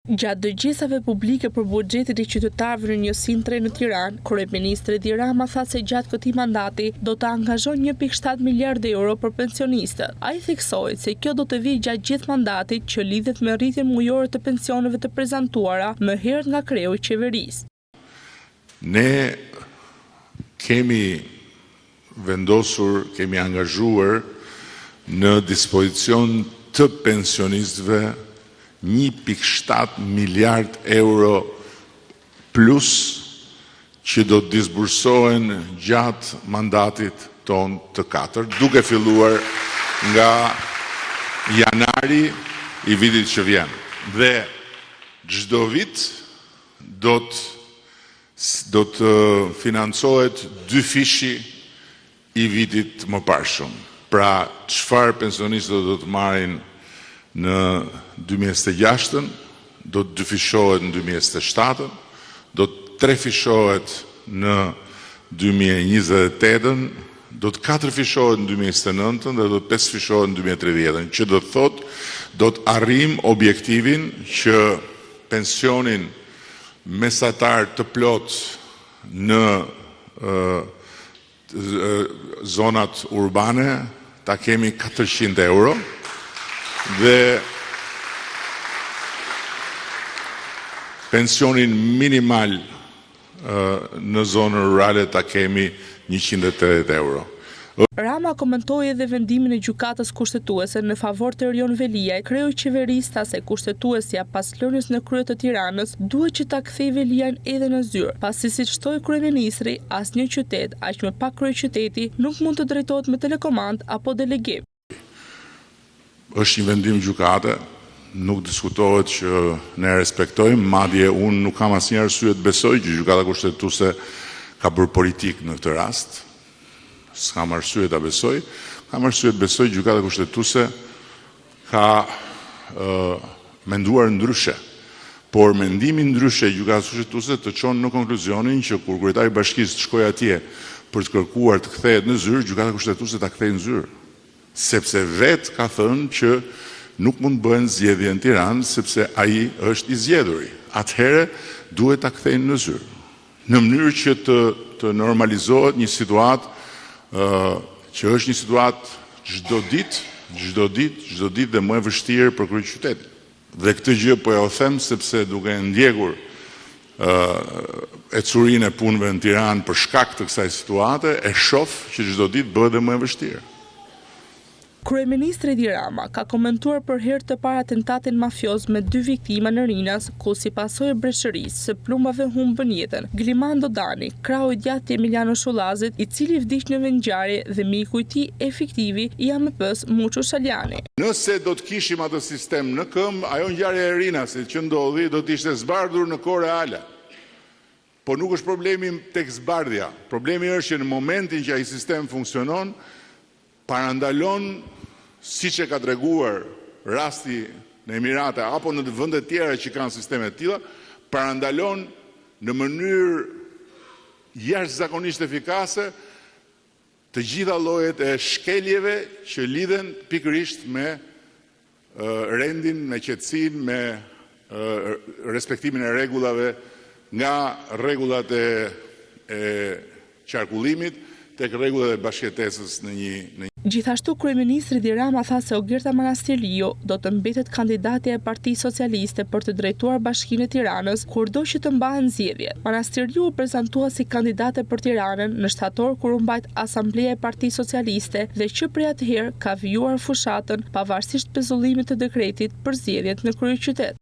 Gjatë dëgjesave publike për buxhetin e qytetarëve në njësinë 3 në Tiranë, kryeministri Edi Rama tha se gjatë këtij mandati do të angazhojë 1.7 miliardë euro për pensionistët. Ai theksoi se kjo do të vijë gjatë gjithë mandatit që lidhet me rritjen mujore të pensioneve të prezantuara më herët nga kreu i qeverisë. Ne kemi vendosur, kemi angazhuar në dispozicion të pensionistëve 1.7 miliard euro plus që do të disbursohen gjatë mandatit ton të 4, duke filluar nga janari i vitit që vjen. Dhe çdo vit do të financohet 2 fishi i vitit më parshëm. Pra, çfarë pensionistët do të marrin në 2026, do të 2 fishohet në 2027, do të 3 fishohet në 2028, do të 4 fishohet në 2029 dhe do të 5 fishohet në 2030, që do të thotë do të arrim objektivin që pensionin mesatar të plot në zonat urbane ta kemi 400 euro dhe pensionin minimal në zonën rurale ta kemi 180 euro. Rama komentoi edhe vendimin e gjykatës kushtetuese në favor të Erion Veliaj. Kreu i qeverisë tha se kushtetuesja pas lënies në krye të Tiranës duhet që ta kthejë Veliajn edhe në zyrë, pasi siç thoi kryeministri, asnjë qytet, aq më pak kryeqyteti, nuk mund të drejtohet me telekomand apo delegim. Është një vendim gjykate, nuk diskutohet që ne respektojmë, madje unë nuk kam asnjë arsye të besoj që gjykata kushtetuese ka bërë politik në këtë rast. S'kam arsye ta besoj, kam arsye të besoj gjykata kushtetuese ka menduar ndryshe. Por mendimi ndryshe i gjykatës kushtetuese të çon në konkluzionin që kur kryetari i bashkisë të shkojë atje për të kërkuar të kthehet në zyrë, gjykata kushtetuese ta kthejë në zyrë. Sepse vetë ka thënë që nuk mund bëhen zgjedhje në Tiranë sepse ai është i zgjedhuri. Atëherë duhet ta kthejnë në zyrë. Në mënyrë që të normalizohet një situatë që është një situatë çdo ditë dhe më e vështirë për kryeqytetin. Dhe këtë gjë po ja u them sepse duke ndjekur ecurinë e punëve në Tiranë për shkak të kësaj situate, e shoh që çdo ditë bëhet dhe më e vështirë. Kryeministri Edi Rama ka komentuar për herë të parë atentatin mafioz me 2 viktima në Rinas, ku si pasojë breshërisë së plumbave humbën jetën Glimando Dani, krau i djathtë Emiliano Shullazit, i cili vdiq në ngjarje, dhe miku i tij efektivi i AMP-s Muço Shaljani. Nëse do të kishim atë sistem në këmbë, ajo ngjarje e Rinasit që ndodhi do të ishte zbardhur në kohë reale. Po nuk është problemi tek zbardhja. Problemi është që në momentin që ai sistem funksionon, parandalon, siç e ka treguar rasti në Emirate apo në vende tjera që kanë sisteme të tilla, parandalon në mënyrë jashtëzakonisht efikase të gjitha llojet e shkeljeve që lidhen pikërisht me rendin, me qetësinë, me respektimin e rregullave, nga rregullat e qarkullimit tek rregullat e bashkëjetesës në një. Gjithashtu kryeministri Edi Rama tha se Ogirta Manastiriu do të mbetet kandidatja e Partisë Socialiste për të drejtuar Bashkinë e Tiranës kurdo që të mbahen zgjedhjet. Manastiriu u prezantua si kandidate për Tiranën në shtator kur u mbajt asambleja e Partisë Socialiste dhe që prej atëherë ka vijuar fushatën pavarësisht pezullimit të dekretit për zgjedhjet në kryeqytet.